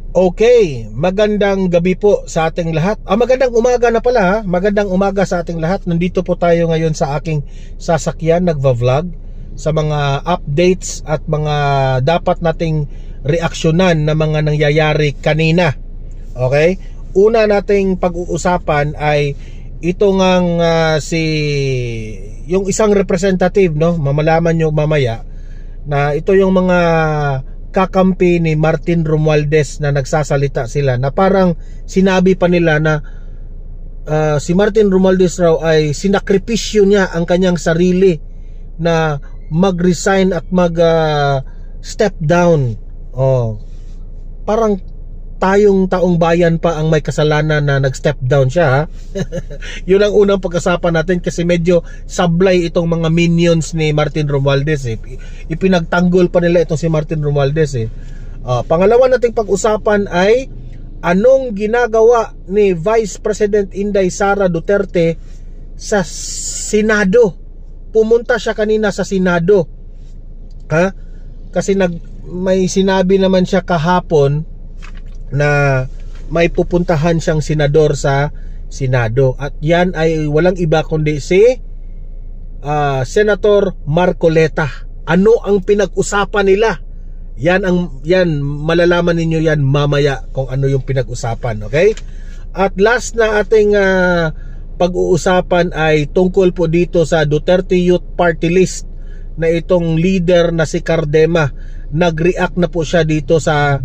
Okay, magandang gabi po sa ating lahat. Magandang umaga na pala ha. Magandang umaga sa ating lahat. Nandito po tayo ngayon sa aking sasakyan, nagva-vlog sa mga updates at mga dapat nating reaksyonan na mga nangyayari kanina. Okay? Una nating pag-uusapan ay ito ngang yung isang representative, no? Mamalaman nyo mamaya na ito yung mga kakampi ni Martin Romualdez na nagsasalita sila na parang sinabi pa nila na si Martin Romualdez raw ay sinakripisyo niya ang kanyang sarili na mag-resign at mag-step down. Parang tayong taong bayan pa ang may kasalanan na nag-step down siya ha? Yun ang unang pag-usapan natin kasi medyo sablay itong mga minions ni Martin Romualdez Ipinagtanggol pa nila itong si Martin Romualdez Pangalawa nating pag-usapan ay anong ginagawa ni Vice President Inday Sara Duterte sa Senado. Pumunta siya kanina sa Senado ha? Kasi may sinabi naman siya kahapon na may pupuntahan siyang senador sa Senado at yan ay walang iba kundi si Senator Marcoleta. Ano ang pinag-usapan nila? Yan malalaman ninyo yan mamaya kung ano yung pinag-usapan, okay? At last na ating pag-uusapan ay tungkol po dito sa Duterte Youth Party List na itong leader na si Cardema. Nag-react na po siya dito sa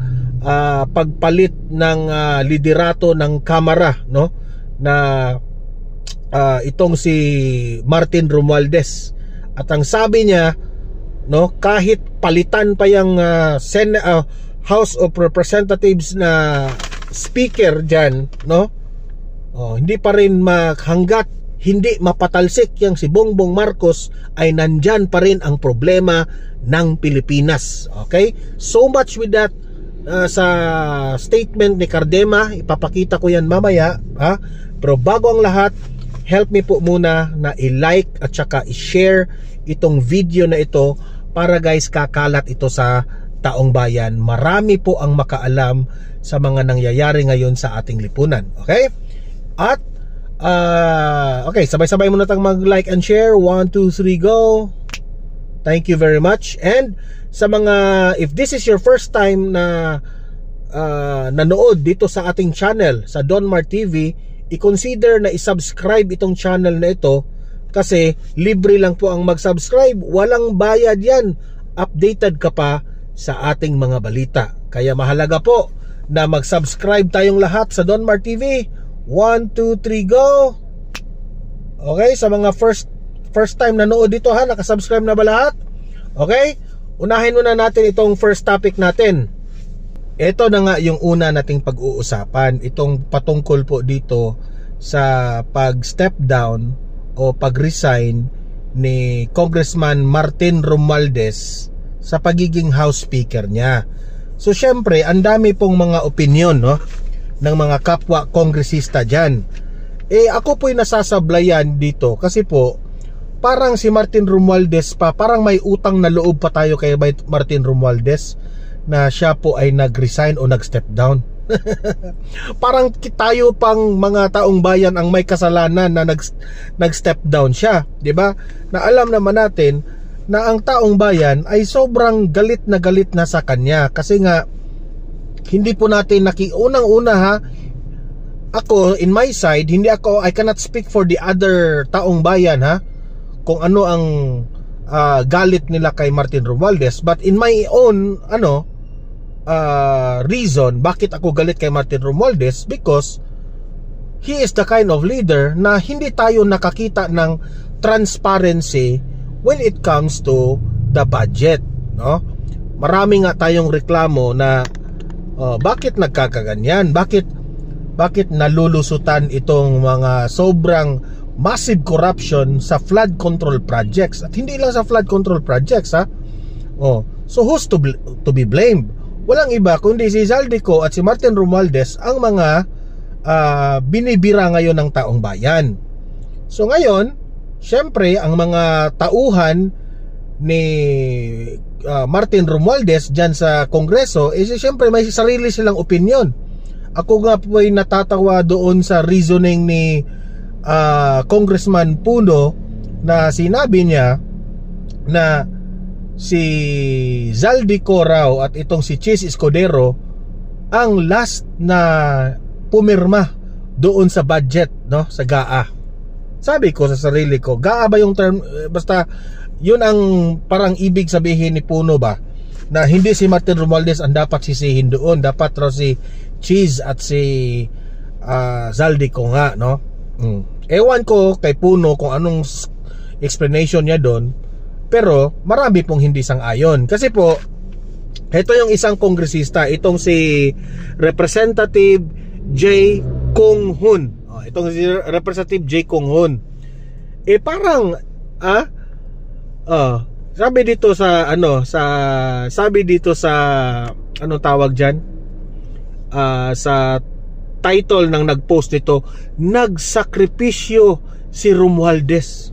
pagpalit ng liderato ng Kamara, no, na itong si Martin Romualdez. At ang sabi niya, no, kahit palitan pa yung House of Representatives na speaker diyan, no, hindi pa rin hanggat hindi mapatalsik yang si Bongbong Marcos ay nandyan pa rin ang problema ng Pilipinas. Okay? So much with that sa statement ni Cardema. Ipapakita ko yan mamaya ha? Pero bago ang lahat, help me po muna na i-like at saka i-share itong video na ito para guys kakalat ito sa taong bayan. Marami po ang makaalam sa mga nangyayari ngayon sa ating lipunan. Okay? At okay, sabay-sabay muna tayong mag-like and share. 1, 2, 3, go. Thank you very much. And sa mga, if this is your first time na nanood dito sa ating channel, sa Don Mar TV, i-consider na i-subscribe itong channel na ito kasi libre lang po ang mag-subscribe. Walang bayad yan. Updated ka pa sa ating mga balita. Kaya mahalaga po na mag-subscribe tayong lahat sa Don Mar TV. 1, 2, 3, go. Okay, sa mga first time nanood dito ha, nakasubscribe na ba lahat? Okay, unahin muna natin itong first topic natin. Ito na nga yung una nating pag-uusapan, itong patungkol po dito sa pag-step down o pag-resign ni Congressman Martin Romualdez sa pagiging House Speaker niya. So syempre, ang dami pong mga opinion, no, ng mga kapwa kongresista dyan. Ako po'y nasasablayan dito kasi po parang si Martin Romualdez pa, parang may utang na loob pa tayo kay Martin Romualdez na siya po ay nag-resign o nag-step down. Parang tayo pang mga taong bayan ang may kasalanan na nag-step down siya, 'di ba? Na alam naman natin na ang taong bayan ay sobrang galit na sa kanya kasi nga hindi po natin unang-una ha, ako in my side, I cannot speak for the other taong bayan ha, kung ano ang galit nila kay Martin Romualdez, but in my own reason bakit ako galit kay Martin Romualdez, because he is the kind of leader na hindi tayo nakakita ng transparency when it comes to the budget, no? Marami nga tayong reklamo na bakit nagkakaganyan? Bakit nalulusutan itong mga sobrang massive corruption sa flood control projects? At hindi lang sa flood control projects ha. So who's to be blamed? Walang iba kundi si Zaldico at si Martin Romualdez ang mga binibira ngayon ng taong bayan. So ngayon, syempre ang mga tauhan ni Martin Romualdez dyan sa Kongreso, siyempre may sarili silang opinion. Ako nga po ay natatawa doon sa reasoning ni Congressman Puno na sinabi niya na si Zaldico raw at itong si Chis Escudero ang last na pumirma doon sa budget, no, sa GAA. Sabi ko sa sarili ko, GAA ba yung term? Basta yun ang parang ibig sabihin ni Puno ba, na hindi si Martin Romualdez ang dapat sisihin doon, dapat raw si Chis at si Zaldico nga, no? Ewan ko kay Puno kung anong explanation niya doon, pero marami pong hindi sang-ayon. Kasi po, ito yung isang kongresista, itong si Representative J. Kong Hun. Itong si Representative J. Kong Hun. Parang sabi dito sa anong tawag diyan? Sa title ng nag-post nito, nagsakripisyo si Romualdez.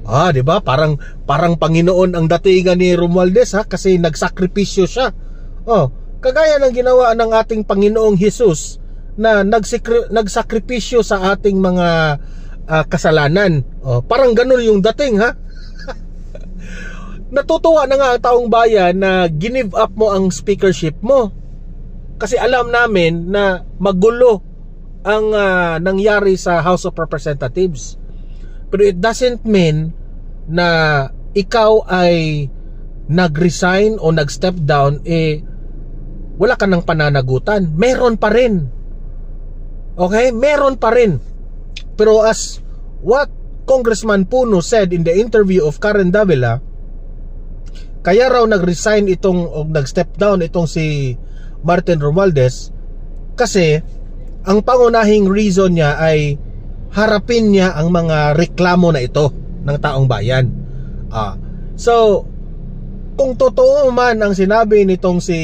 'Di ba? Parang Panginoon ang datingan ni Romualdez, kasi nagsakripisyo siya. Kagaya ng ginawa ng ating Panginoong Hesus na nagsakripisyo sa ating mga kasalanan. Parang ganun yung dating, ha? Natutuwa na nga ang taong bayan na give up mo ang speakership mo. Kasi alam namin na magulo ang nangyari sa House of Representatives. Pero it doesn't mean na ikaw ay nag-resign o nag-step down, wala ka ng pananagutan. Meron pa rin. Okay? Meron pa rin. Pero as what Congressman Puno said in the interview of Karen Davila, kaya raw nag-resign o nag-step down itong si Martin Romualdez kasi ang pangunahing reason niya ay harapin niya ang mga reklamo na ito ng taong bayan. So kung totoo man ang sinabi nitong si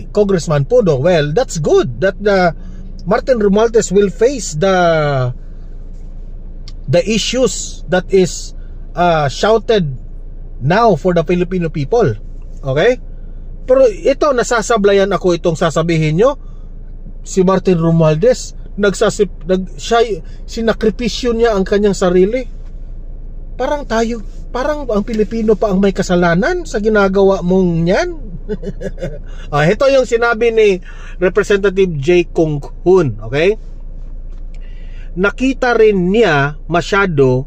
Congressman Puno, well, that's good that Martin Romualdez will face the issues that is shouted now for the Filipino people. Okay? Pero ito, nasasablayan ako itong sasabihin nyo, si Martin Romualdez sinakripisyo niya ang kanyang sarili. Parang ang Pilipino pa ang may kasalanan sa ginagawa mong yan. Ito yung sinabi ni Representative J. Kong Hun. Okay? Nakita rin niya masyado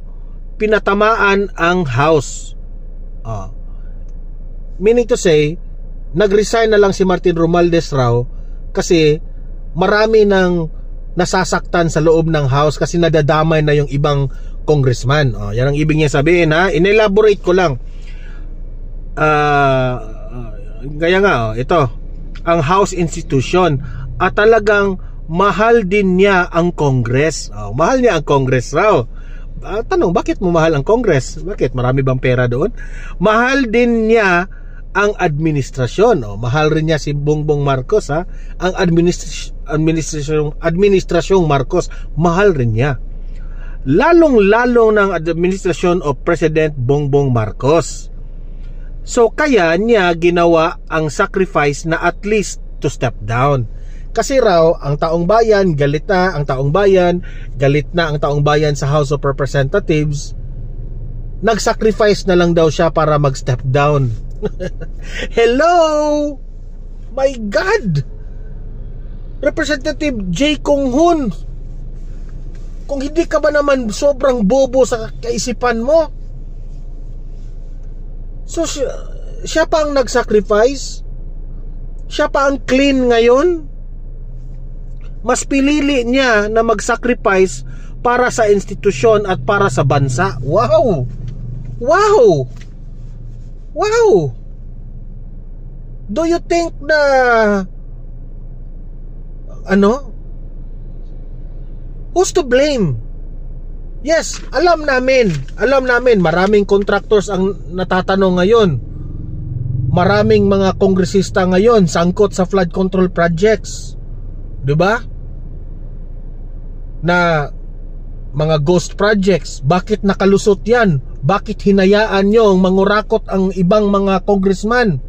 pinatamaan ang House. Meaning to say, nag-resign na lang si Martin Romualdez raw kasi marami nang nasasaktan sa loob ng House kasi nadadamay na yung ibang congressman. Yan ang ibig niya sabihin, ha. In-elaborate ko lang. Kaya nga, ito ang House institution at talagang mahal din niya ang Congress. Mahal niya ang Congress raw. Tanong, bakit mo mahal ang Congress? Bakit? Marami bang pera doon? Mahal din niya ang administrasyon. Mahal rin niya si Bongbong Marcos, ha? Ang administrasyong Marcos, mahal rin niya. Lalong-lalong ng administrasyon of President Bongbong Marcos. So kaya niya ginawa ang sacrifice na at least to step down. Kasi raw, ang taong bayan, galit na ang taong bayan sa House of Representatives, nag-sacrifice na lang daw siya para mag-step down. Hello! My God! Representative J. Kong Hun, kung hindi ka ba naman sobrang bobo sa kaisipan mo? So, siya pa ang nag-sacrifice? Siya pa ang clean ngayon? Mas pinili niya na mag-sacrifice para sa institusyon at para sa bansa. Wow! Wow! Wow! Do you think na who's to blame? Yes, alam namin maraming contractors ang natatanong ngayon. Maraming mga kongresista ngayon sangkot sa flood control projects. 'Di ba? Na mga ghost projects, bakit nakalusot yan? Bakit hinayaan nyo mangurakot ang ibang mga congressman?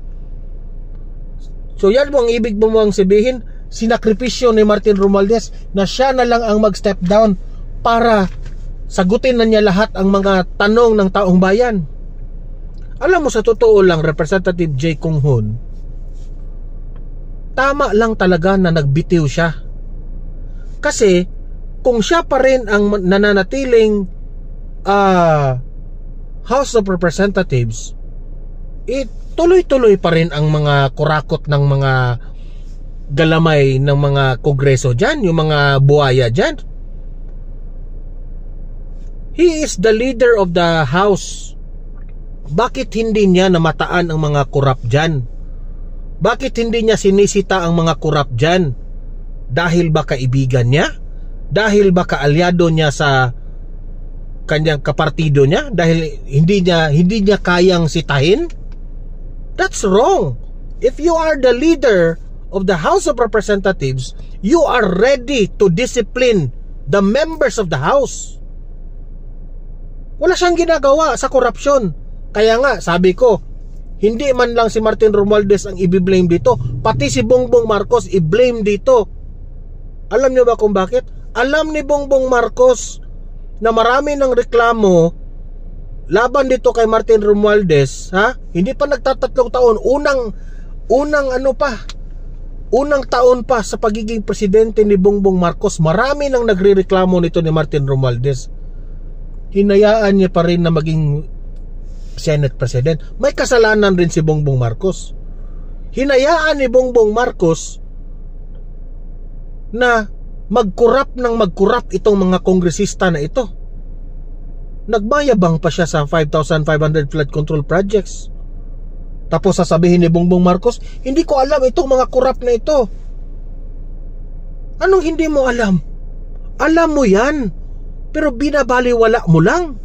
So yan mo ang ibig mo ang sabihin, sinakripisyo ni Martin Romualdez na siya na lang ang mag-step down para sagutin na niya lahat ang mga tanong ng taong bayan. Alam mo, sa totoo lang, Representative Jay Conghon, tama lang talaga na nagbitiw siya. Kasi kung siya pa rin ang nananatiling House of Representatives, tuloy-tuloy pa rin ang mga kurakot ng mga galamay ng mga kongreso dyan, yung mga buhaya dyan. He is the leader of the house. Bakit hindi niya namataan ang mga korap dyan? Bakit hindi niya sinisita ang mga korap dyan? Dahil ba kaibigan niya? Dahil ba kaalyado niya sa kanyang kapartido niya? Dahil hindi niya kayang sitahin? That's wrong. If you are the leader of the House of Representatives, you are ready to discipline the members of the House. Wala siyang ginagawa sa korupsyon. Kaya nga, sabi ko, hindi man lang si Martin Romualdez ang i-blame dito, pati si Bongbong Marcos i-blame dito. Alam niyo ba kung bakit? Alam ni Bongbong Marcos na marami ng reklamo laban dito kay Martin Romualdez, ha? Hindi pa nagtatatlong taon, unang taon pa sa pagiging presidente ni Bongbong Marcos, marami nang nagrereklamo nito ni Martin Romualdez. Hinayaan niya pa rin na maging Senate President. May kasalanan rin si Bongbong Marcos. Hinayaan ni Bongbong Marcos na magkurap itong mga kongresista na ito. Nagmayabang pa siya sa 5,500 flood control projects. Tapos sasabihin ni Bongbong Marcos, hindi ko alam itong mga kurap na ito. Anong hindi mo alam? Alam mo yan, pero binabaliwala mo lang.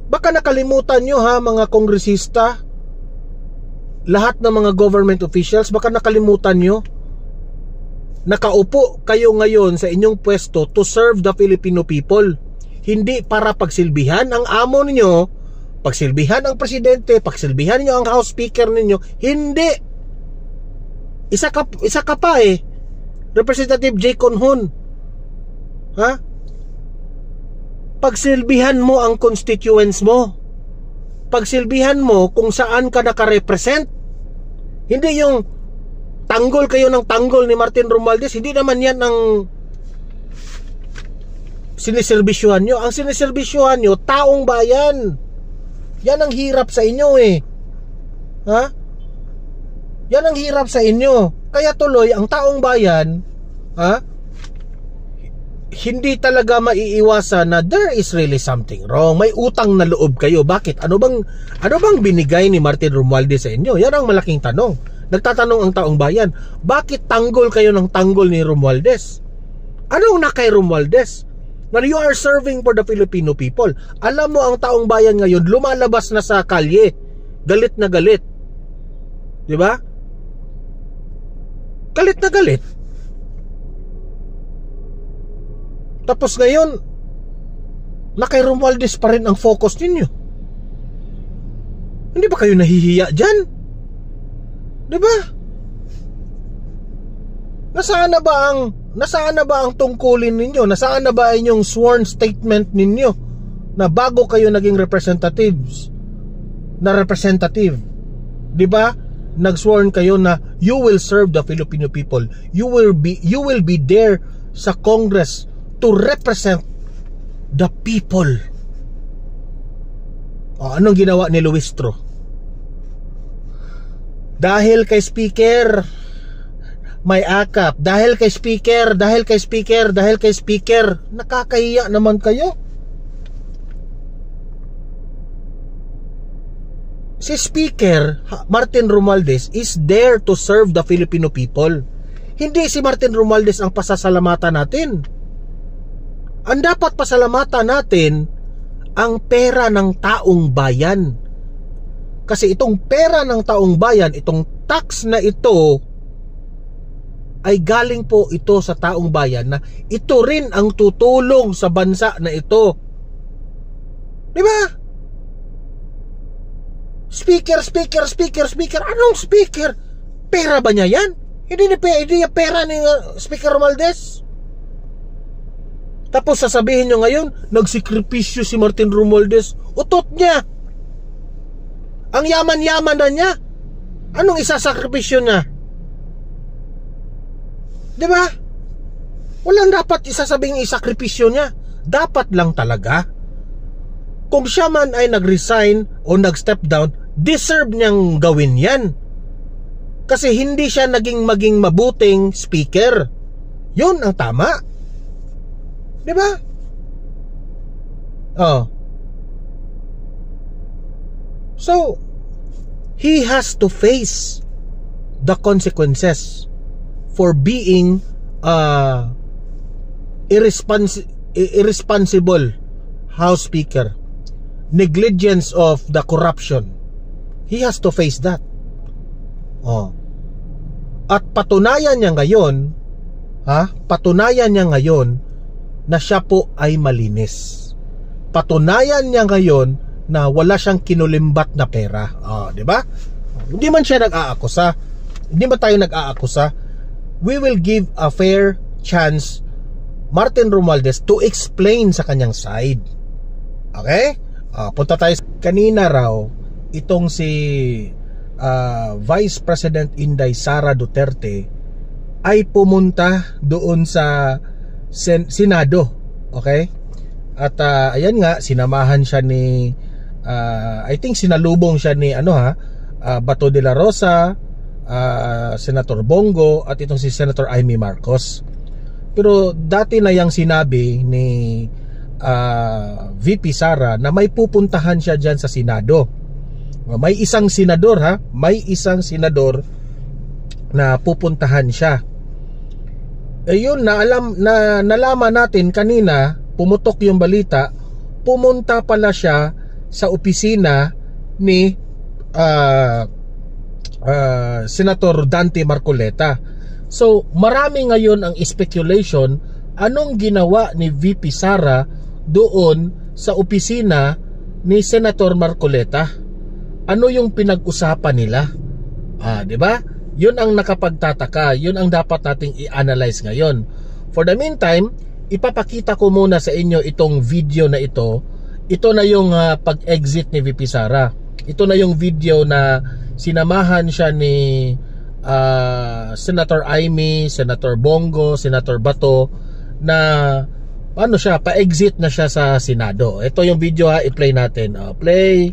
Baka nakalimutan nyo, ha, mga kongresista, lahat ng mga government officials, baka nakalimutan nyo, nakaupo kayo ngayon sa inyong pwesto to serve the Filipino people. Hindi para pagsilbihan ang amo ninyo, pagsilbihan ang presidente, pagsilbihan niyo ang House Speaker ninyo. Hindi. Isa ka pa Representative Jay Conghon. Ha? Pagsilbihan mo ang constituents mo. Pagsilbihan mo kung saan ka nakarepresent. Hindi yung tanggol kayo ng tanggol ni Martin Romualdez. Hindi naman yan ang siniserbisyuhan nyo. Ang siniserbisyuhan nyo, taong bayan. Yan ang hirap sa inyo Ha? Yan ang hirap sa inyo. Kaya tuloy, ang taong bayan, hindi talaga maiiwasan na there is really something wrong. May utang na loob kayo. Bakit? Ano bang binigay ni Martin Romualdez sa inyo? Yan ang malaking tanong. Nagtatanong ang taong bayan, bakit tanggol kayo ng tanggol ni Romualdez? Anong na kay Romualdez? Now you are serving for the Filipino people. Alam mo, ang taong bayan ngayon lumalabas na sa kalye. Galit na galit. Di ba? Galit na galit. Tapos ngayon, na kay Romualdez pa rin ang focus ninyo. Hindi ba kayo nahihiya dyan? Diba? Nasaan na ba ang tungkulin ninyo? Nasaan na ba inyong sworn statement ninyo na bago kayo naging representative? Diba? Nag-sworn kayo na you will serve the Filipino people. You will be there sa Congress to represent the people. Anong ginawa ni Luistro? Dahil kay Speaker may akap, dahil kay Speaker, nakakahiya naman kayo. Si Speaker Martin Romualdez is there to serve the Filipino people. Hindi si Martin Romualdez ang pasasalamatan natin. Ang dapat pasalamatan natin ang pera ng taong bayan. Kasi itong pera ng taong bayan, itong tax na ito, ay galing po ito sa taong bayan na ito rin ang tutulong sa bansa na ito. Di ba? Speaker. Anong speaker? Pera ba niya yan? Hindi niya pera ni Speaker Romualdez. Tapos sasabihin nyo ngayon, nagsikripisyo si Martin Romualdez. Utot niya. Ang yaman-yaman na niya. Anong isasakripisyo niya? Diba? Walang dapat isasabing isakripisyo niya. Dapat lang talaga, kung siya man ay nag-resign o nag-step down, deserve niyang gawin yan. Kasi hindi siya maging mabuting speaker. Yun ang tama. Diba? Oh. So, he has to face the consequences for being irresponsible House Speaker, negligence of the corruption. He has to face that. Oh. At patunayan niya ngayon, patunayan niya ngayon na siya po ay malinis. Patunayan niya ngayon na wala siyang kinulimbat na pera. Di ba? Hindi man siya nag-aakusa. Hindi man tayo nag-aakusa. We will give a fair chance Martin Romualdez to explain sa kanyang side. Okay? Punta tayo. Kanina raw, itong si Vice President Inday Sara Duterte ay pumunta doon sa Senado. Okay? At ayan nga, sinamahan siya ni I think sinalubong siya ni Bato de la Rosa, Senator Bongo, at itong si Senator Amy Marcos. Pero dati na yang sinabi ni VP Sara na may pupuntahan siya dyan sa Senado. May isang senador may isang senador na pupuntahan siya. Yun na nalaman natin kanina, pumutok yung balita, pumunta pala siya sa opisina ni Senator Dante Marcoleta. So marami ngayon ang speculation, anong ginawa ni VP Sara doon sa opisina ni Senator Marcoleta? Ano yung pinag-usapan nila? Di ba? Yun ang nakapagtataka, yun ang dapat nating i-analyze ngayon. For the meantime, ipapakita ko muna sa inyo itong video na ito. Ito na yung pag-exit ni VP Sara. Ito na yung video na sinamahan siya ni Senator Amy, Senator Bongo, Senator Bato, na pa-exit na siya sa Senado. Ito yung video, i-play natin. Play.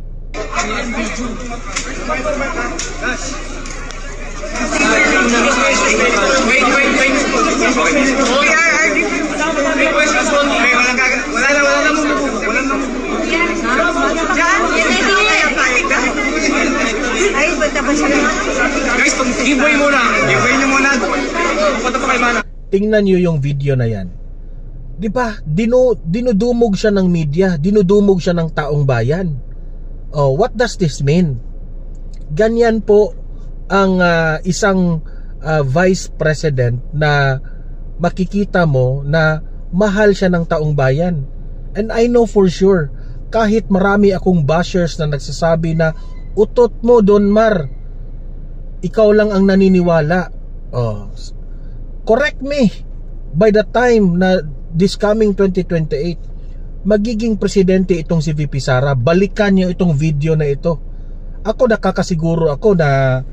Giveaway muna. Giveaway niyo muna. Punta pa kay Mana. Tingnan niyo yung video na yan. Di ba? Dinudumog siya ng media, dinudumog siya ng taong bayan. What does this mean? Ganyan po ang isang vice president na makikita mo na mahal siya ng taong bayan. And I know for sure, kahit marami akong bashers na nagsasabi na utot mo Don Mar, ikaw lang ang naniniwala. Correct me, by the time na this coming 2028 magiging presidente itong si VP Sara, balikan niyo itong video na ito. Ako nakakasiguro ako na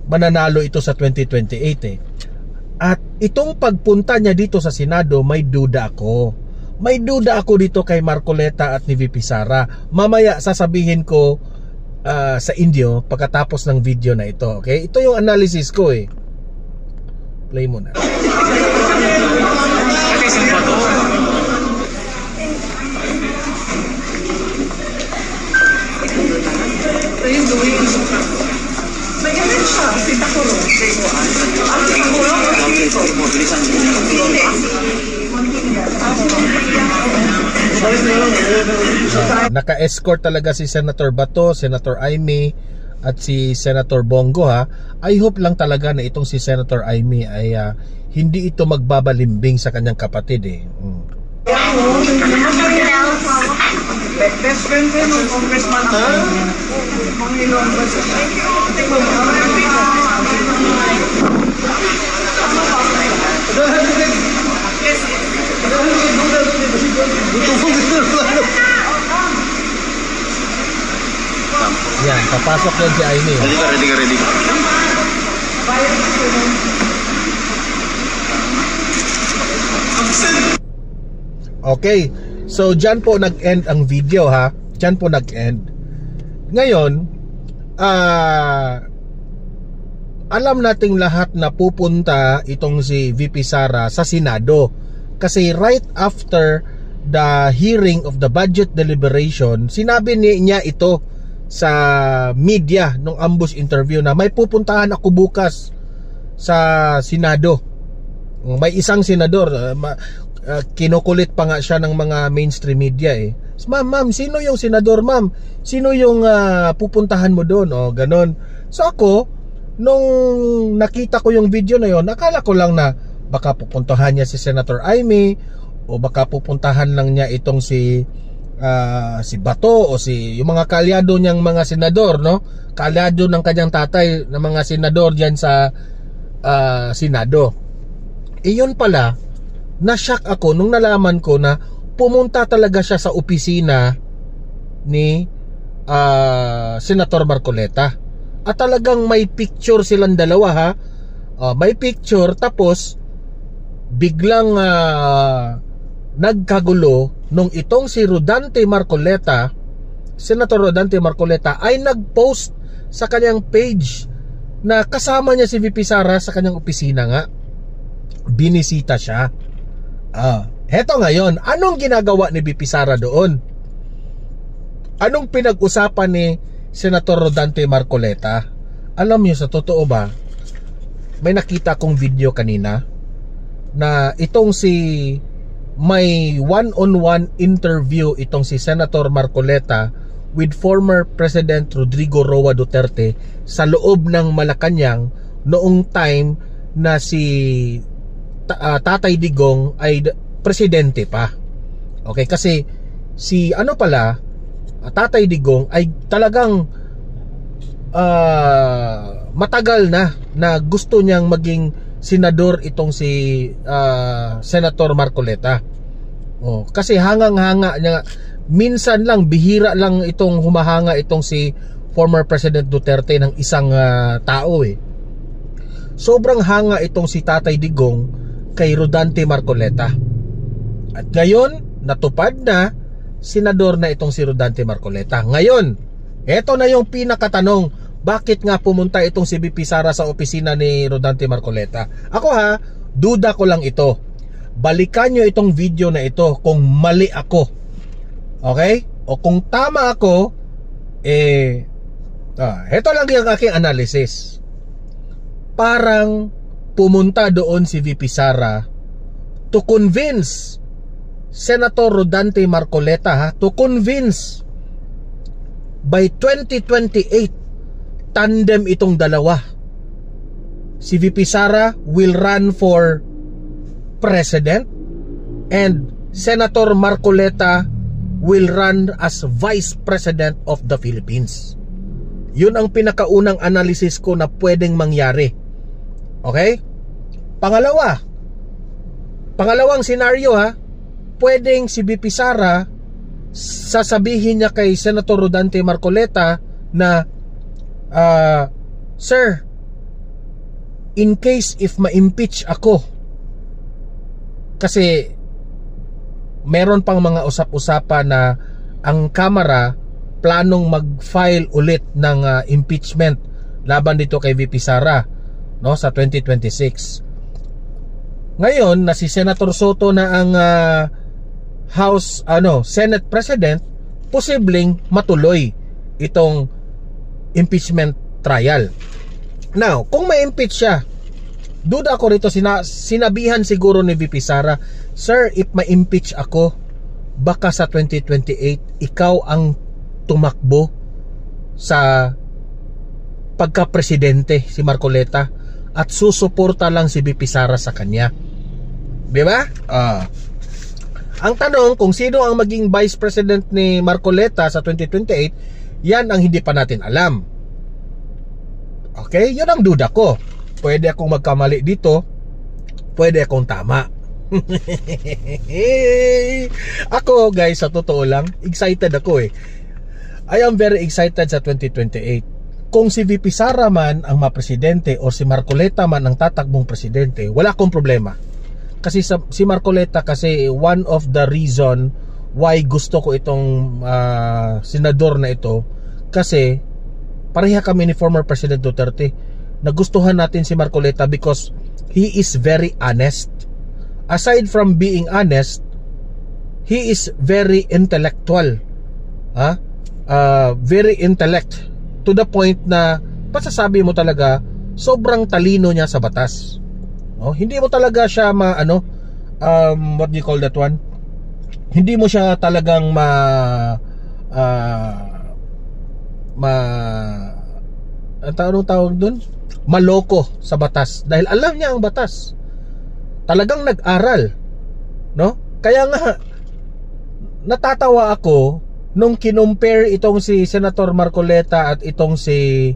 mananalo ito sa 2028 At itong pagpunta niya dito sa Senado, may duda ako. May duda ako dito kay Marcoleta at ni VP Sara. Mamaya sasabihin ko sa inyo pagkatapos ng video na ito. Okay? Ito yung analysis ko eh. Play mo na. May ganun siya, si Takuro. Ang Takuro, naka-escort talaga si Senator Bato, Senator Amy at si Senator Bongo ha. I hope lang talaga na itong si Senator Amy ay hindi ito magbabalimbing sa kanyang kapatid eh. best friend ko yung congressman ako. Mga iluan ba siya? Yan, papasok yan si Aimee. Ready ka. Okay, so dyan po nag-end ang video ha. Dyan po nag-end. Ngayon, alam nating lahat na pupunta itong si VP Sara sa Senado. Kasi right after the hearing of the budget deliberation, sinabi niya ito sa media nung ambush interview na may pupuntahan ako bukas sa Senado. May isang senador, kinukulit pa nga siya ng mga mainstream media eh. Ma'am, sino yung senador, ma'am? Sino yung pupuntahan mo doon? O, ganon. So ako, nung nakita ko yung video na yon, nakala ko lang na baka pupuntahan niya si Senator Aimee o baka pupuntahan lang niya itong si Bato o yung mga kalyado niyang mga senador, no? Kalyado ng kanyang tatay ng mga senador diyan sa Senado. Iyon pala, na-shock ako nung nalaman ko na pumunta talaga siya sa opisina ni Senator Marcoleta. At talagang may picture silang dalawa ha. May picture, tapos biglang nagkagulo nung itong si Rodante Marcoleta, Senator Rodante Marcoleta, ay nag-post sa kanyang page na kasama niya si VP Sara sa kanyang opisina nga. Binisita siya. Heto ngayon, anong ginagawa ni VP Sara doon? Anong pinag-usapan ni Senator Rodante Marcoleta? Alam niyo, sa totoo ba, may nakita kong video kanina na itong may one-on-one interview itong si Senator Marcoleta with former President Rodrigo Roa Duterte sa loob ng Malacanang noong time na si Tatay Digong ay presidente pa. Okay, kasi si Tatay Digong ay talagang matagal na gusto niyang maging senador itong si Senator Marcoleta. Kasi hangang-hanga niya, minsan lang, bihira lang itong humahanga itong si former President Duterte ng isang tao eh. Sobrang hanga itong si Tatay Digong kay Rodante Marcoleta. At ngayon, natupad na, senador na itong si Rodante Marcoleta. Ngayon, eto na yung pinakatanong, bakit nga pumunta itong si VP Sara sa opisina ni Rodante Marcoleta? Ako ha, duda ko lang ito. Balikan nyo itong video na ito kung mali ako. Okay? O kung tama ako, eto lang yung aking analysis. Parang pumunta doon si VP Sara to convince Senator Rodante Marcoleta to convince by 2028 tandem itong dalawa. Si VP Sara will run for president and Senator Marcoleta will run as vice president of the Philippines. Yun ang pinakaunang analysis ko na pwedeng mangyari. Okay? Pangalawang senaryo pwedeng si VP Sara sasabihin niya kay Senator Rodante Marcoleta na Sir, in case if ma-impeach ako, kasi meron pang mga usap-usapan na ang Kamara planong mag-file ulit ng impeachment laban dito kay VP Sara, no, sa 2026. Ngayon na si Senator Soto na ang Senate President, posibleng matuloy itong impeachment trial. Now, kung ma-impeach siya, duda ko rito, sinabihan siguro ni VP Sara, Sir, if ma-impeach ako, baka sa 2028 ikaw ang tumakbo sa pagka-presidente, si Marcoleta, at susuporta lang si VP Sara sa kanya. Diba? Ang tanong kung sino ang maging vice president ni Marcoleta sa 2028, yan ang hindi pa natin alam. Okay? Yun ang duda ko. pwede akong magkamali dito, pwede akong tama. Ako guys, sa totoo lang, excited ako eh. I am very excited sa 2028. Kung si VP Sara man ang mapresidente o si Marcoleta man ang tatakbong presidente, wala akong problema. Kasi si Marcoleta kasi one of the reason why gusto ko itong senador na ito, kasi pareha kami ni former President Duterte. Nagustuhan natin si Marcoleta because he is very honest. Aside from being honest, he is very intellectual. Very intellect to the point na pasasabi mo talaga sobrang talino niya sa batas. Hindi mo talaga siya what do you call that one? Hindi mo siya talagang anong tawag dun? Maloko sa batas dahil alam niya ang batas. Talagang nag-aral, no? Kaya nga natatawa ako nung kinumpare itong si Senator Marcoleta at itong si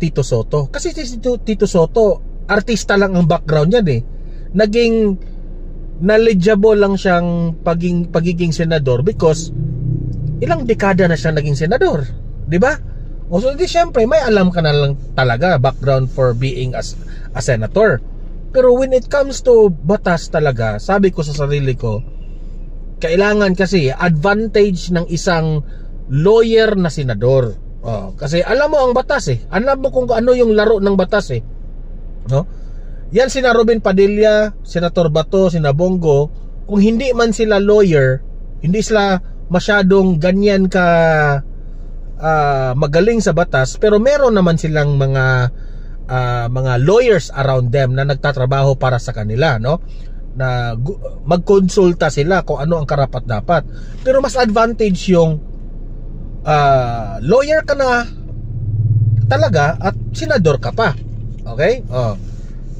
Tito Soto. Kasi si Tito Soto, artista lang ang background niyan eh. Naging knowledgeable lang siyang pagiging senador because ilang dekada na siya naging senador, di ba? O so di syempre may alam ka na lang talaga background for being a senator. Pero when it comes to batas talaga, sabi ko sa sarili ko, kailangan kasi advantage ng isang lawyer na senador. Kasi alam mo ang batas eh. Alam mo kung ano yung laro ng batas eh. No? Yan sina Robin Padilla, Senator Bato, sina Bongo, kung hindi man sila lawyer, hindi sila masyadong ganyan ka magaling sa batas, pero meron naman silang mga lawyers around them na nagtatrabaho para sa kanila, no? Na magkonsulta sila kung ano ang karapat-dapat. Pero mas advantage yung lawyer ka na talaga at senador ka pa. Okay?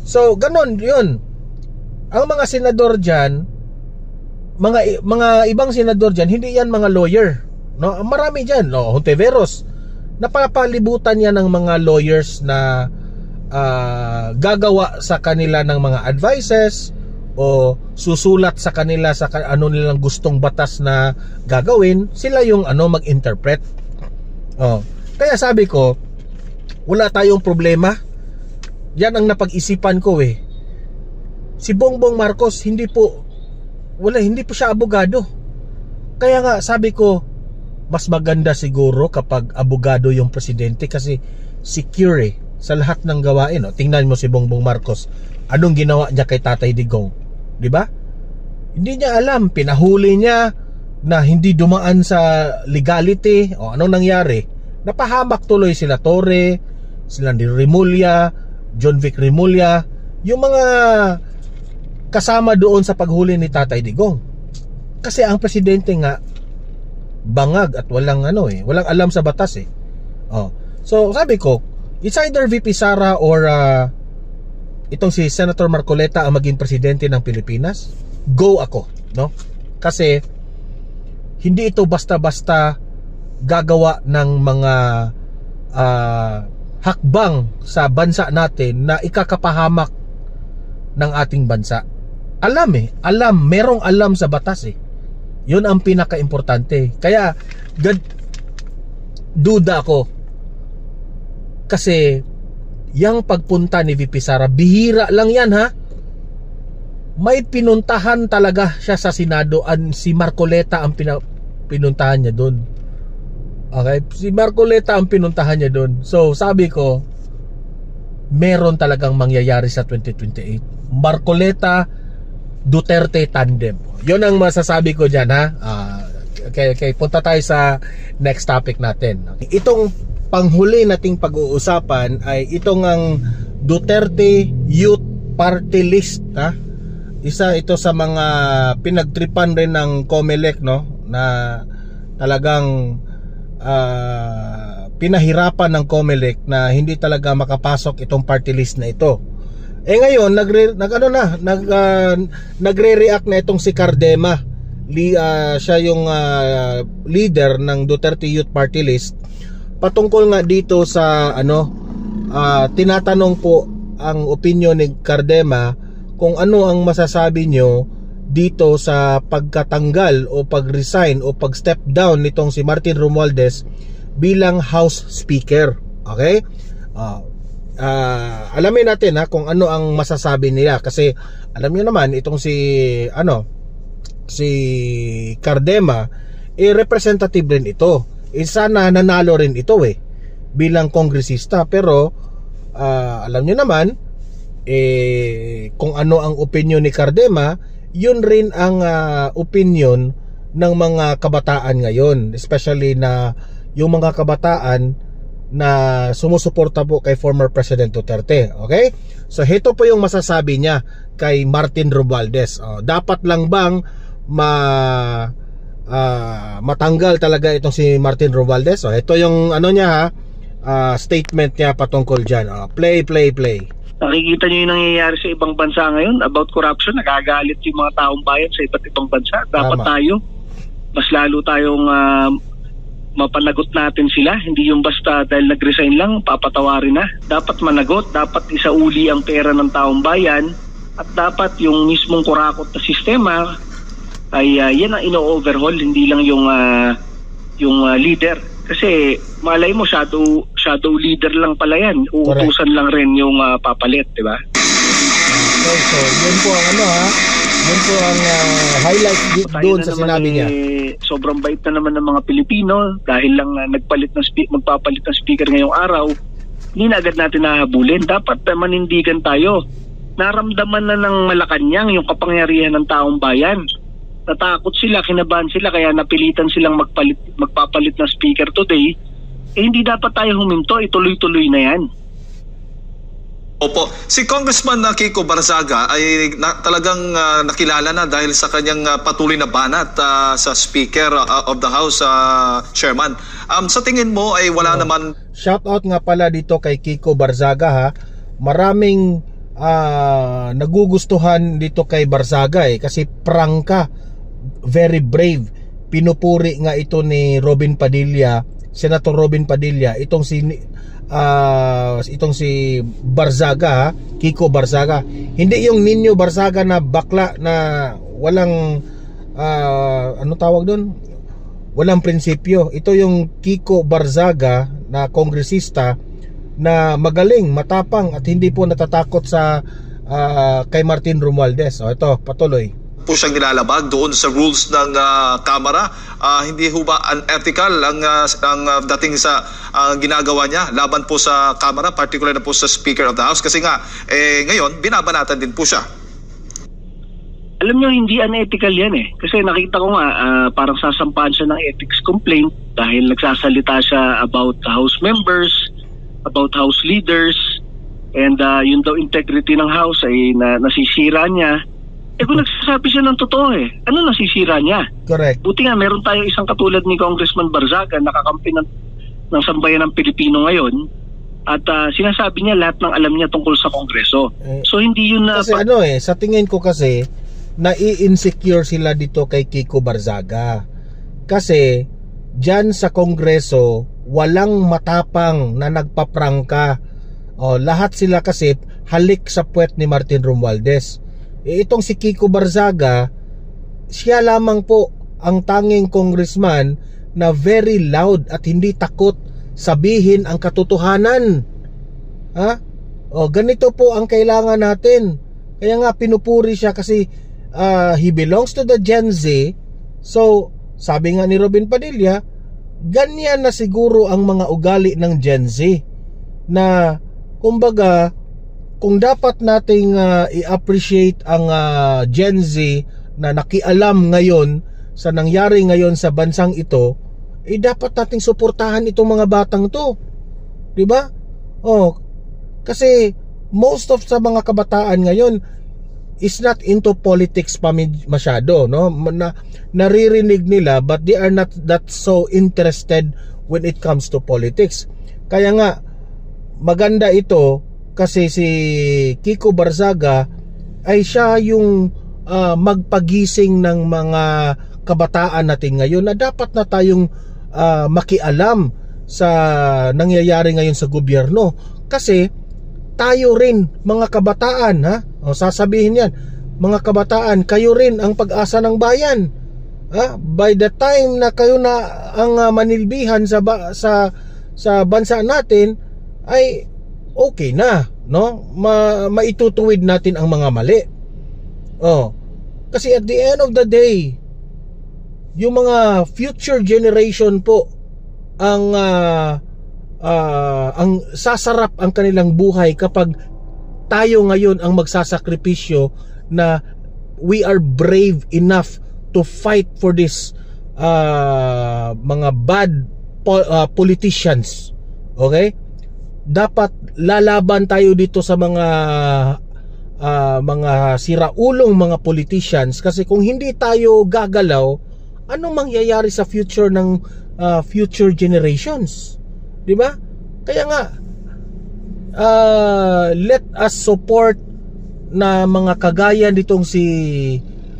So ganon yun. Ang mga senador dyan, mga ibang senador dyan, hindi yan mga lawyer, no? Marami dyan, no? Hontiveros, napapalibutan yan ng mga lawyers na gagawa sa kanila ng mga advices o susulat sa kanila sa ano nilang gustong batas na gagawin. Sila yung mag-interpret. Kaya sabi ko, wala tayong problema. Yan ang napag-isipan ko eh. Si Bongbong Marcos hindi po siya abogado. Kaya nga sabi ko, mas maganda siguro kapag abogado yung presidente kasi secure eh sa lahat ng gawain. Tingnan mo si Bongbong Marcos, anong ginawa niya kay Tatay Digong, di ba? Hindi niya alam, pinahuli niya na hindi dumaan sa legality. Anong nangyari? Napahamak tuloy sila Torre, sila ni Remulla, John Vic Remulla, yung mga kasama doon sa paghuli ni Tatay Digong. Kasi ang presidente nga bangag at walang walang alam sa batas eh. So sabi ko, it's either VP Sara or itong si Senator Marcoleta ang maging presidente ng Pilipinas. Go ako, no? Kasi hindi ito basta-basta gagawa ng mga hakbang sa bansa natin na ikakapahamak ng ating bansa. Merong alam sa batas eh. Yun ang pinaka-importante. Kaya duda ako kasi yung pagpunta ni VP Sara, bihira lang yan ha. May pinuntahan talaga siya sa Senado, si Marcoleta ang pinuntahan niya doon. Okay, si Marcoleta ang pinuntahan niya doon. So sabi ko, meron talagang mangyayari sa 2028. Marcoleta Duterte tandem. Yun ang masasabi ko dyan ha. Okay, punta tayo sa next topic natin. Itong panghuli nating pag-uusapan ay itong ang Duterte Youth Party List ha. Isa ito sa mga pinagtripan rin ng COMELEC, no, na talagang pinahirapan ng COMELEC na hindi talaga makapasok itong party list na ito. Ngayon nagre-react na itong si Cardema. Siya yung leader ng Duterte Youth Party List patungkol nga dito sa tinatanong po ang opinion ni Cardema, kung ano ang masasabi nyo dito sa pagkatanggal o pag-resign o pag-step down nitong si Martin Romualdez bilang House Speaker. Okay? Alamin natin kung ano ang masasabi nila, kasi alam niyo naman itong si Cardema representative rin ito. Sana nanalo rin ito bilang kongresista, pero alam niyo naman kung ano ang opinion ni Cardema, yun rin ang opinion ng mga kabataan ngayon, especially na yung mga kabataan na sumusuporta po kay former President Duterte. Okay? So ito po yung masasabi niya kay Martin Romualdez. Dapat lang bang matanggal talaga itong si Martin Romualdez? Ito yung ano niya statement niya patungkol dyan. Play. Nakikita niyo yung nangyayari sa ibang bansa ngayon about corruption. Nagagalit yung mga taong bayan sa iba't ibang bansa. Dapat tayo, mas lalo tayong mapanagot natin sila. Hindi yung basta dahil nag-resign lang, papatawarin na. Dapat managot, dapat isauli ang pera ng taong bayan, at dapat yung mismong kurakot na sistema ay yan ang ino-overhaul, hindi lang yung leader. Kasi malay mo shadow leader lang pala yan. Uutusan lang rin yung papalit, di ba? Okay, so yun po ang yun po ang highlight doon sa sinabi niya. Sobrang bait na naman ng mga Pilipino dahil lang magpapalit ng speaker ngayong araw. Hindi na agad natin nahabulin. Dapat manindigan tayo. Naramdaman na ng Malacanang yung kapangyarihan ng taong bayan. Natakot sila, kinabahan sila, kaya napilitan silang magpapalit ng speaker today. Hindi dapat tayo huminto, ituloy-tuloy na yan. Opo, si Congressman Kiko Barzaga ay talagang nakilala na dahil sa kanyang patuloy na banat sa Speaker of the House, Chairman. Sa tingin mo ay wala naman... Shout out nga pala dito kay Kiko Barzaga Maraming nagugustuhan dito kay Barzaga kasi prangka, very brave. Pinupuri nga ito ni Robin Padilla, Senator Robin Padilla, itong si Barzaga, Kiko Barzaga. Hindi yung Nino Barzaga na bakla na walang ano tawag doon? Walang prinsipyo. Ito yung Kiko Barzaga na kongresista na magaling, matapang at hindi po natatakot sa kay Martin Romualdez. Ito, patuloy. Po siyang nilalabag doon sa rules ng Kamara. Hindi ho ba unethical ang dating sa ginagawa niya laban po sa Kamara, particular na po sa Speaker of the House? Kasi nga, ngayon, binabanatan din po siya. Alam nyo, hindi unethical yan Kasi nakita ko nga, parang sasampahan siya ng ethics complaint dahil nagsasalita siya about House members, about House leaders, and yun daw integrity ng House ay nasisira niya. Kung nagsasabi siya ng totoo ano nasisira niya? Correct. Buti nga meron tayo isang katulad ni Congressman Barzaga, nakakampi ng sambayan ng Pilipino ngayon, at sinasabi niya lahat ng alam niya tungkol sa Kongreso. So hindi yun na... Kasi sa tingin ko kasi nai-insecure sila dito kay Kiko Barzaga. Kasi dyan sa Kongreso walang matapang na nagpaprangka. Lahat sila kasi halik sa puwet ni Martin Romualdez. Itong si Kiko Barzaga, siya lamang po ang tanging congressman na very loud at hindi takot sabihin ang katotohanan. Ganito po ang kailangan natin. Kaya nga pinupuri siya kasi he belongs to the Gen Z. So, sabi nga ni Robin Padilla, ganyan na siguro ang mga ugali ng Gen Z. Na, kumbaga, kung dapat nating i-appreciate ang Gen Z na nakialam ngayon sa nangyari ngayon sa bansang ito, dapat nating suportahan itong mga batang to. 'Di ba? Kasi most of sa mga kabataan ngayon is not into politics pa masyado, no? Naririnig nila but they are not that so interested when it comes to politics. Kaya nga maganda ito kasi si Kiko Barzaga ay siya yung magpagising ng mga kabataan natin ngayon na dapat na tayong makialam sa nangyayari ngayon sa gobyerno. Kasi tayo rin mga kabataan, ha? O sasabihin yan, mga kabataan, kayo rin ang pag-asa ng bayan. Ha? By the time na kayo na ang manilbihan sa bansa natin, ay okay na, no? Maitutuwid natin ang mga mali. Kasi at the end of the day, yung mga future generation po ang sasarap ang kanilang buhay kapag tayo ngayon ang magsasakripisyo na we are brave enough to fight for this mga bad politicians. Okay? Dapat lalaban tayo dito sa mga siraulong mga politicians, kasi kung hindi tayo gagalaw, anong mangyayari sa future ng future generations? 'Di ba? Kaya nga let us support na mga kagaya nitong si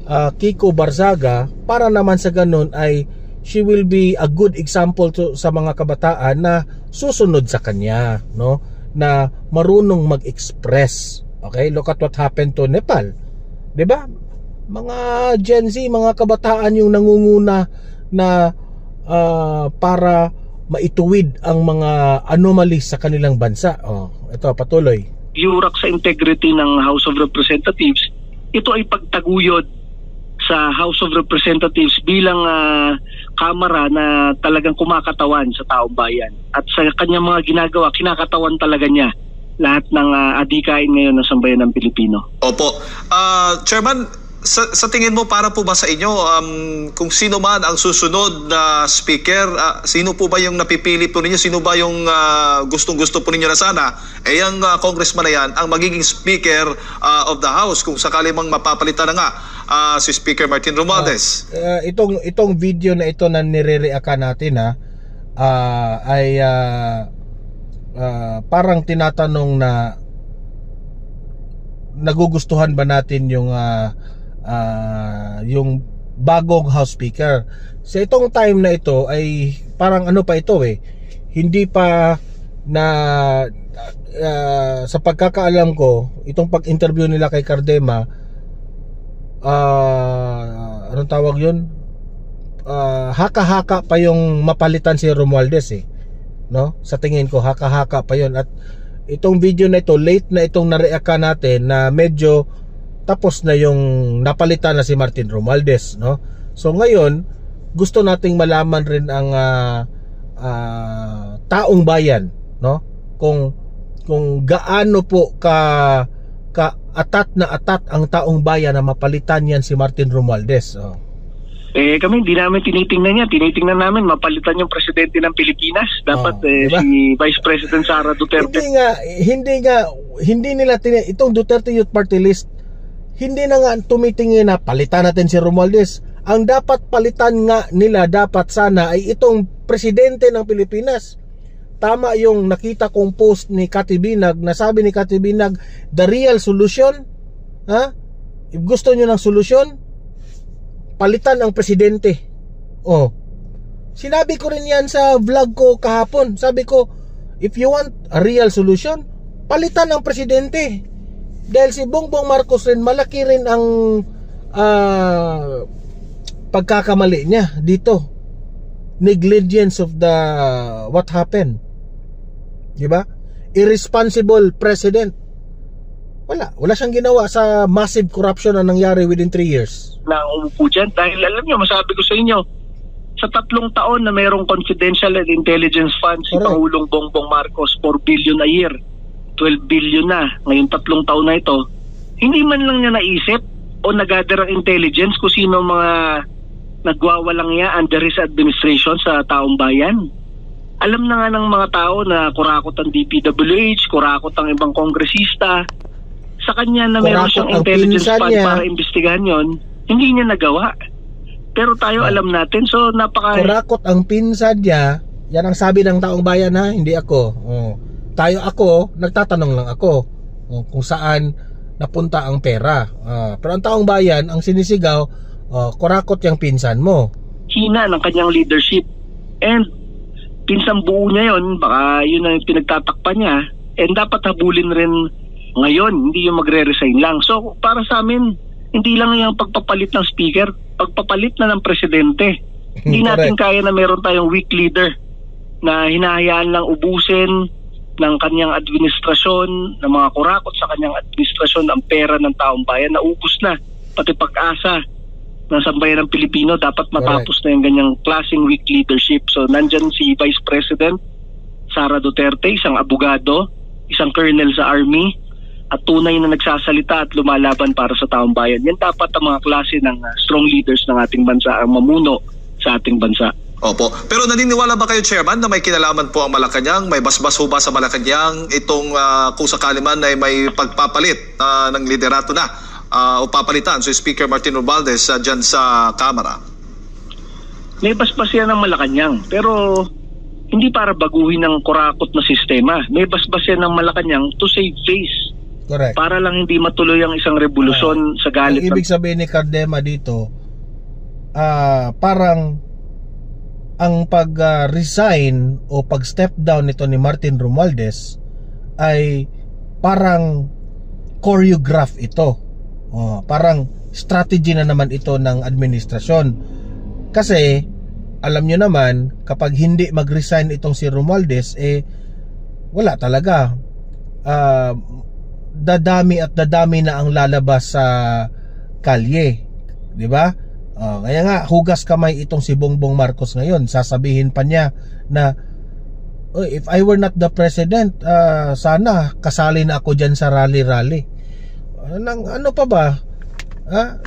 Kiko Barzaga, para naman sa ganun ay she will be a good example sa mga kabataan na susunod sa kanya, no? Na marunong mag-express. Okay? Look at what happened to Nepal. 'Di ba? Mga Gen Z, mga kabataan yung nangunguna na para maituwid ang mga anomalies sa kanilang bansa. Ito, patuloy. Yurak sa integrity ng House of Representatives, ito ay pagtaguyod sa House of Representatives bilang kamara na talagang kumakatawan sa taong bayan. At sa kanyang mga ginagawa, kinakatawan talaga niya lahat ng adikain ngayon ng sambayan ng Pilipino. Opo. Chairman, sa tingin mo, para po ba sa inyo, kung sino man ang susunod na speaker, sino po ba yung napipili po ninyo? Sino ba yung gustong-gusto po ninyo na sana? Yung congressman na yan, ang magiging speaker of the House, kung sakali mang mapapalitan na nga si Speaker Martin Romualdez. Itong video na ito na nire-react natin ay parang tinatanong na nagugustuhan ba natin yung bagong House Speaker. Sa itong time na ito ay parang ano pa ito hindi pa na sa pagkakaalam ko, itong pag-interview nila kay Cardema, anong tawag yun? Haka-haka pa yung mapalitan si Romualdez no? Sa tingin ko haka-haka pa yun. At itong video na ito, late na itong na-react natin, na medyo tapos na yung napalitan na si Martin Romualdez, no? So ngayon, gusto nating malaman rin ang taong bayan, no? Kung gaano po ka atat na atat ang taong bayan na mapalitan yan si Martin Romualdez. Kami hindi namin tinitingnan yan. Tinitingnan namin mapalitan yung presidente ng Pilipinas. Dapat diba? Si Vice President Sara Duterte. Hindi nila itong Duterte Youth Party List, hindi na nga tumitingin na palitan natin si Romualdez. Ang dapat palitan nga nila dapat sana ay itong presidente ng Pilipinas. Tama yung nakita kong post ni Cathy Binag, na sabi ni Cathy Binag, the real solution, if gusto nyo ng solusyon, palitan ang presidente. Sinabi ko rin yan sa vlog ko kahapon. Sabi ko, if you want a real solution, palitan ang presidente. Dahil si Bongbong Marcos rin, malaki rin ang pagkakamali niya dito. Negligence of the what happened. Diba? Irresponsible president. Wala siyang ginawa sa massive corruption na nangyari within 3 years. Na umupo dyan. Dahil alam nyo, masabi ko sa inyo, sa 3 taon na mayroong confidential and intelligence funds si Pangulong Bongbong Marcos, 4 billion a year, 12 billion na ngayon 3 taon na ito, hindi man lang niya naisip o nag-gather ang intelligence kung sino mga nagwawalang niya under his administration sa taong bayan. Alam na nga ng mga tao na kurakot ang DPWH, kurakot ang ibang kongresista. Sa kanya na meron siyang intelligence fund para imbestigahan yon, hindi niya nagawa. Pero tayo alam natin, so kurakot ang pinsan niya. Yan ang sabi ng taong bayan, hindi ako. Nagtatanong lang ako kung saan napunta ang pera. Pero ang taong bayan, ang sinisigaw, kurakot yung pinsan mo. Hina ng kanyang leadership. And pinsang buo niya yon, baka yun ang pinagtatakpan niya. And dapat habulin rin ngayon, hindi yung magre-resign lang. So para sa amin, hindi lang yung pagpapalit ng speaker, pagpapalit na ng presidente. Hindi natin kaya na meron tayong weak leader na hinahayaan lang ubusin ng kanyang administrasyon, ng mga kurakot sa kanyang administrasyon ang pera ng taong bayan. Naubos na, pati pag-asa ng sambayan ng Pilipino. Dapat matapos na yung ganyang klaseng weak leadership. So nandyan si Vice President Sara Duterte, isang abogado, isang colonel sa army, at tunay na nagsasalita at lumalaban para sa taong bayan. Yan dapat ang mga klase ng strong leaders ng ating bansa ang mamuno sa ating bansa. Opo. Pero naniniwala ba kayo, Chairman, na may kinalaman po ang Malacanang? May basbas ho ba sa Malacanang itong kung sakali man ay may pagpapalit ng liderato na o papalitan si Speaker Martin Romualdez dyan sa Kamara? May basbas yan ng Malacanang, pero hindi para baguhin ng kurakot na sistema. May basbas yan ng Malacanang to save face. Correct. Para lang hindi matuloy ang isang revolusyon sa galit. Ang ibig sabihin ni Cardema dito, parang ang pag-resign o pag-step down nito ni Martin Romualdez ay parang choreograph ito. Parang strategy na naman ito ng administrasyon. Kasi alam nyo naman, kapag hindi mag-resign itong si Romualdez, wala talaga. Dadami at dadami na ang lalabas sa kalye, di ba? Kaya nga hugas kamay itong si Bongbong Marcos ngayon. Sasabihin pa niya na if I were not the president, sana kasali na ako dyan sa rally-rally. Ano pa ba?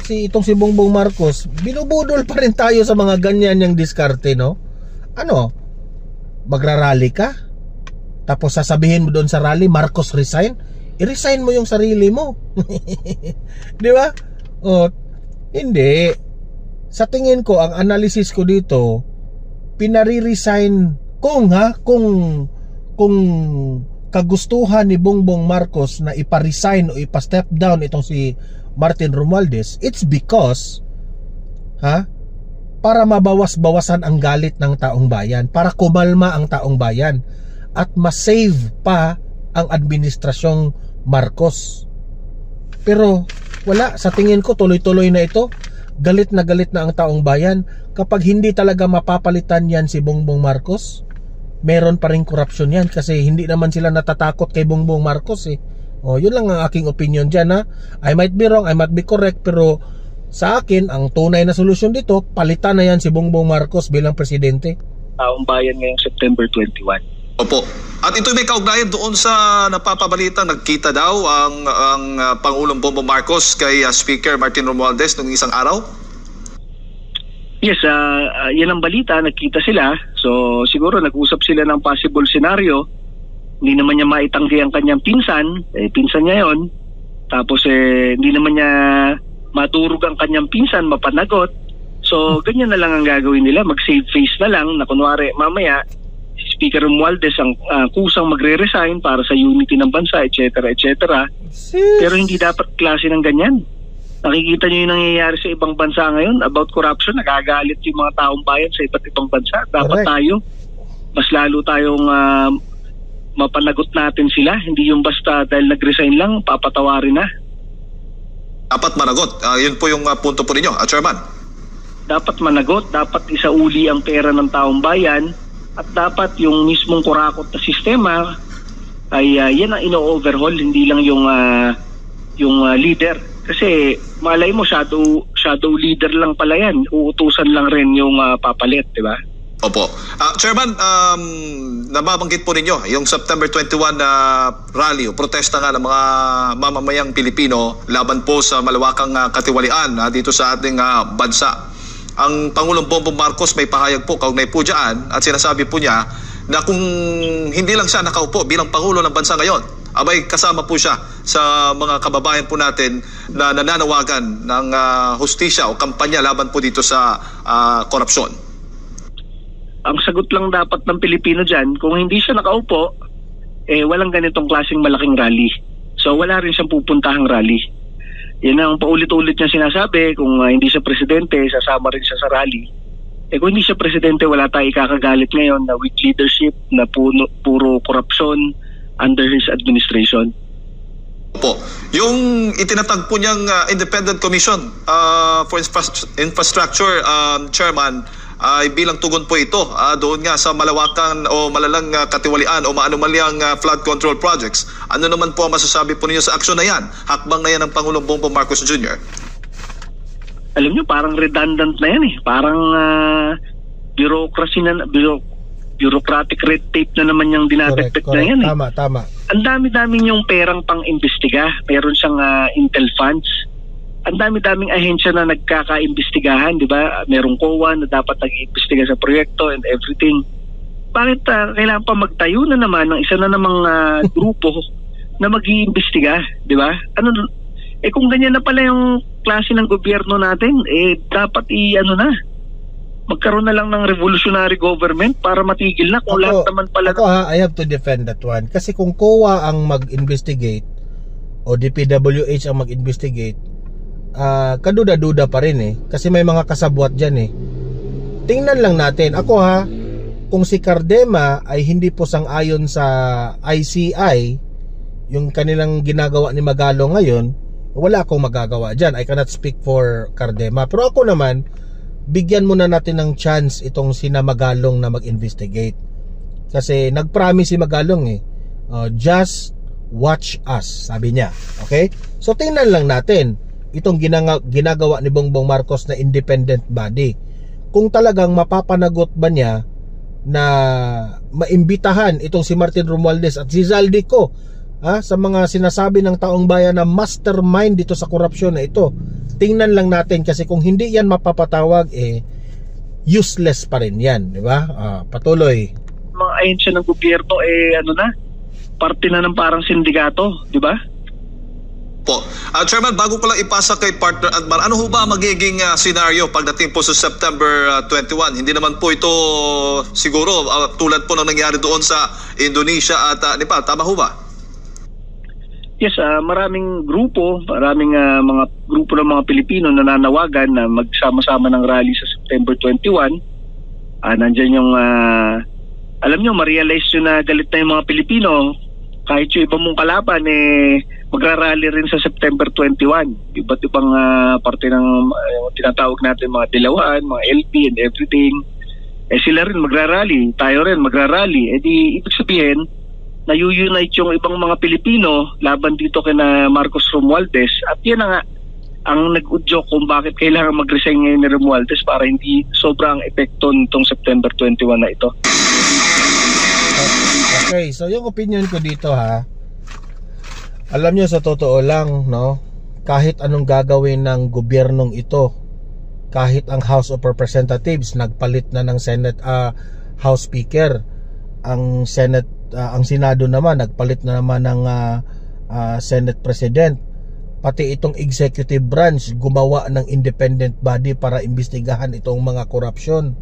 Itong si Bongbong Marcos, binubudol pa rin tayo sa mga ganyan yung diskarte, no? Ano? Magrarally ka? Tapos sasabihin mo doon sa rally, Marcos resign? I-resign mo yung sarili mo. Di ba? Hindi. Sa tingin ko, ang analysis ko dito, pinari-resign kung kagustuhan ni Bongbong Marcos na ipa-resign o ipa-step down itong si Martin Romualdez, it's because para mabawas-bawasan ang galit ng taong bayan, para kumalma ang taong bayan at ma-save pa ang administrasyong Marcos. Pero wala, sa tingin ko tuloy-tuloy na ito. Galit na ang taong bayan. Kapag hindi talaga mapapalitan yan si Bongbong Marcos, meron pa rin korupsyon yan, kasi hindi naman sila natatakot kay Bongbong Marcos yun lang ang aking opinion dyan, ha. I might be wrong, I might be correct, pero sa akin, ang tunay na solusyon dito, palitan na yan si Bongbong Marcos bilang presidente. Taong bayan ngayong September 21. Opo. At ito may kaugnayan doon sa napapabalita, nagkita daw ang Pangulong Bongbong Marcos kay Speaker Martin Romualdez noong isang araw? Yes, yan ang balita, nagkita sila. So siguro nag-usap sila ng possible scenario. Hindi naman niya maitanggi ang kanyang pinsan, pinsan niya yon. Tapos hindi naman niya maturog ang kanyang pinsan, mapanagot. So ganyan na lang ang gagawin nila, mag-save face na lang na kunwari mamaya Speaker Romualdez ang kusang magre-resign para sa unity ng bansa, etc. Pero hindi dapat klase ng ganyan. Nakikita niyo yung nangyayari sa ibang bansa ngayon about corruption, nagagalit yung mga taong bayan sa iba't ibang bansa. Dapat tayo, mas lalo tayong mapanagot natin sila, hindi yung basta dahil nag-resign lang, papatawarin na. Dapat managot, yun po yung punto po ninyo, Chairman. Dapat managot, dapat isauli ang pera ng taong bayan, at dapat yung mismong kurakot na sistema ay yan ang ino-overhaul, hindi lang yung leader. Kasi malay mo shadow leader lang pala yan, uutusan lang rin yung papalit, di ba? Opo. Chairman, nababanggit po ninyo yung September 21 rally o protesta nga ng mga mamamayang Pilipino laban po sa malawakang katiwalian dito sa ating bansa. Ang Pangulong Bongbong Marcos may pahayag po, kaugnay po dyan, at sinasabi po niya na kung hindi lang siya nakaupo bilang Pangulo ng bansa ngayon, abay kasama po siya sa mga kababayan po natin na nananawagan ng hustisya o kampanya laban po dito sa korupsyon. Ang sagot lang dapat ng Pilipino dyan, kung hindi siya nakaupo, walang ganitong klaseng malaking rally. So wala rin siyang pupuntahang rally. Yan ang paulit-ulit niya sinasabi, kung hindi siya presidente, sasama rin siya sa rally. Kung hindi siya presidente, wala tayong ikakagalit ngayon na weak leadership, na puro korupsyon, under his administration. Po. Yung itinatag po niyang Independent Commission for Infrastructure, Chairman, ay bilang tugon po ito doon nga sa malawakan o malalang katiwalian o maanumalyang flood control projects. Ano naman po ang masasabi po ninyo sa aksyon na yan? Hakbang na yan ng Pangulong Bongbong Marcos Jr. Alam niyo, parang redundant na yan eh. Parang bureaucratic red tape na naman yung dinadagdag na yan eh. Tama. Ang dami-dami yung perang pang-imbestiga. Meron siyang intel funds. Ang dami-daming ahensya na nagkaka-imbestigahan, di ba? Merong COA na dapat nag-iimbestiga sa proyekto and everything. Bakit kailangan pa magtayo na naman ng isa na namang grupo na mag-iimbestiga, di ba? Kung ganyan na pala yung klase ng gobyerno natin, dapat magkaroon na lang ng revolutionary government para matigil na kung lahat naman pala. I have to defend that one. Kasi kung COA ang mag-investigate o DPWH ang mag-investigate, kaduda-duda pa rin eh. Kasi may mga kasabwat dyan eh. Tingnan lang natin. Kung si Cardema ay hindi po sang-ayon sa ICI, yung kanilang ginagawa ni Magalong ngayon, wala akong magagawa dyan. I cannot speak for Cardema. Pero ako naman, bigyan muna natin ng chance itong sina Magalong na mag-investigate. Kasi nag-promise si Magalong just watch us, sabi niya. Okay? So tingnan lang natin itong ginagawa ni Bongbong Marcos na independent body. Kung talagang mapapanagot ba niya na maimbitahan itong si Martin Romualdez at si Zaldico sa mga sinasabi ng taong bayan na mastermind dito sa korupsyon na ito. Tingnan lang natin, kasi kung hindi yan mapapatawag, useless pa rin yan, di ba? Patuloy. Mga ahensya ng gobyerno, parte na ng parang sindikato, di ba? Po. Chairman, bago ko lang ipasa kay partner Admar, ano ho ba magiging scenario pagdating po sa September 21? Hindi naman po ito siguro tulad po ng nangyari doon sa Indonesia at Nepal. Tama ho ba? Yes, maraming mga grupo ng mga Pilipino na nananawagan na magsama-sama ng rally sa September 21. Nandyan yung, alam nyo, ma-realize nyo na galit na yung mga Pilipino. Kahit yung ibang mong kalaban, magra-rally rin sa September 21. Iba't ibang parte ng tinatawag natin mga Dilawan, mga LP and everything. Sila rin magra-rally, tayo rin magra-rally. Ibig sabihin, na-unite yung ibang mga Pilipino laban dito kina Marcos Romualdez, at yan na nga ang nag-udyok kung bakit kailangan mag-resign ngayon ni Romualdez para hindi sobrang epekto nitong September 21 na ito. Okay, so yung opinion ko dito alam nyo, sa totoo lang, no, kahit anong gagawin ng gobyernong ito, kahit ang House of Representatives nagpalit na ng Senate House Speaker, ang Senado naman nagpalit na naman ng Senate President, pati itong executive branch gumawa ng independent body para imbestigahan itong mga korupsyon.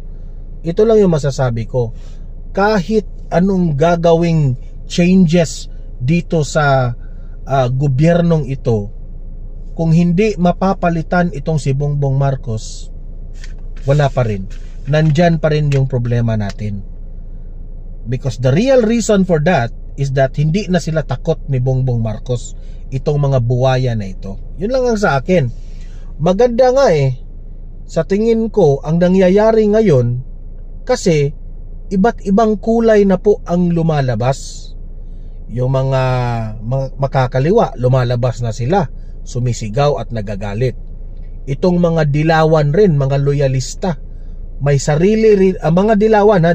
Ito lang yung masasabi ko. Kahit anong gagawing changes dito sa gobyernong ito, kung hindi mapapalitan itong si Bongbong Marcos, wala pa rin. Nandyan pa rin yung problema natin. Because the real reason for that is that hindi na sila takot ni Bongbong Marcos, itong mga buwaya na ito. Yun lang ang sa akin. Maganda nga sa tingin ko ang nangyayari ngayon, kasi iba't ibang kulay na po ang lumalabas. Yung mga makakaliwa, lumalabas na sila, sumisigaw at nagagalit. Itong mga dilawan rin, mga loyalista, may sarili rin, mga dilawan.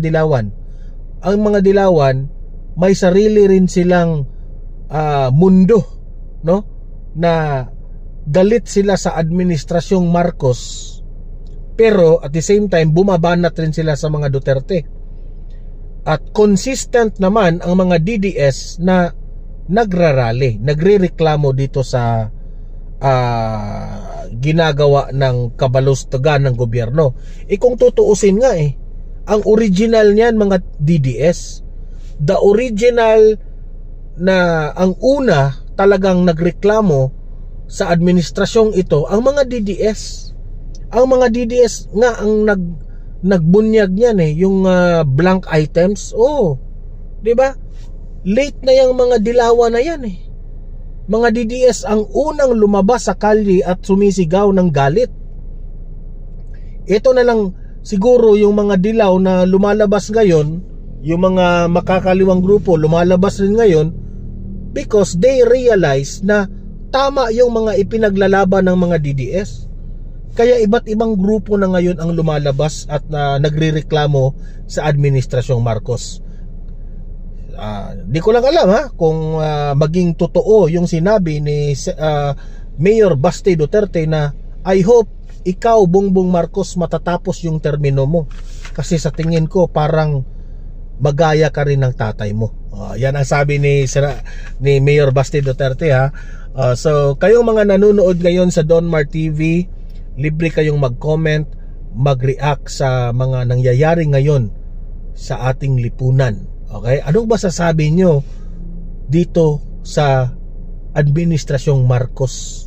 Ang mga dilawan, may sarili rin silang mundo, no? Na galit sila sa administrasyong Marcos, pero at the same time bumabanat rin sila sa mga Duterte. At consistent naman ang mga DDS na nagrarally, nagrereklamo dito sa ginagawa ng kabalustugan ng gobyerno. Kung tutuusin nga ang original niyan mga DDS, the original na ang una talagang nagreklamo sa administrasyong ito, ang mga DDS. Ang mga DDS nga ang nagbunyag niyan yung blank items. 'Di ba? late na yung mga dilawan na yan eh. Mga DDS ang unang lumabas sa kalye at sumisigaw ng galit. Ito na lang siguro yung mga dilaw na lumalabas ngayon, yung mga makakaliwang grupo lumalabas rin ngayon because they realize na tama yung mga ipinaglalaban ng mga DDS. Kaya iba't ibang grupo na ngayon ang lumalabas at nagrereklamo sa Administrasyong Marcos. Di ko lang alam kung maging totoo yung sinabi ni Mayor Basti Duterte na I hope ikaw Bongbong Marcos matatapos yung termino mo kasi sa tingin ko parang magaya ka rin ng tatay mo. Yan ang sabi ni Mayor Basti Duterte so kayong mga nanonood ngayon sa Donmar TV, libre kayong mag-comment, mag-react sa mga nangyayari ngayon sa ating lipunan. Okay? Anong masasabi nyo dito sa Administrasyong Marcos,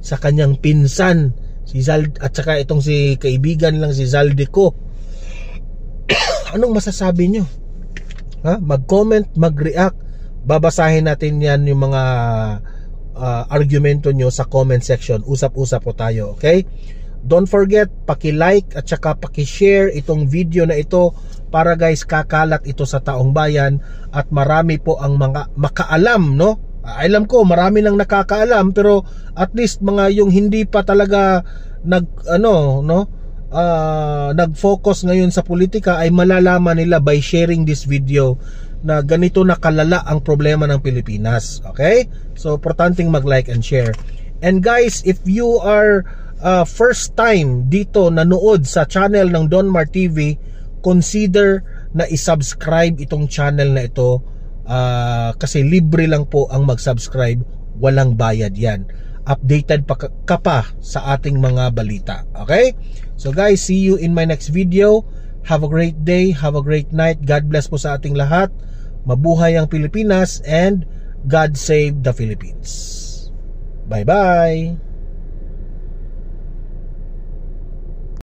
sa kanyang pinsan si at saka itong si kaibigan lang si Zaldico? Anong masasabi nyo? Mag-comment, mag-react. Babasahin natin yan yung mga argumento nyo sa comment section. Usap-usap po tayo, okay? Don't forget, paki-like at saka paki-share itong video na ito para guys kakalat ito sa taong bayan at marami po ang mga makaalam, no? Alam ko marami nang nakakaalam pero at least mga yung hindi pa talaga nag-focus ngayon sa politika ay malalaman nila by sharing this video na ganito na kalala ang problema ng Pilipinas. Okay? So, importanteng mag-like and share. And guys, if you are first time dito nanood sa channel ng Donmar TV, consider na i-subscribe itong channel na ito kasi libre lang po ang mag-subscribe, walang bayad yan. Updated ka pa sa ating mga balita. Okay? So guys, see you in my next video. Have a great day, have a great night. God bless po sa ating lahat. Mabuhay ang Pilipinas and God save the Philippines. Bye-bye.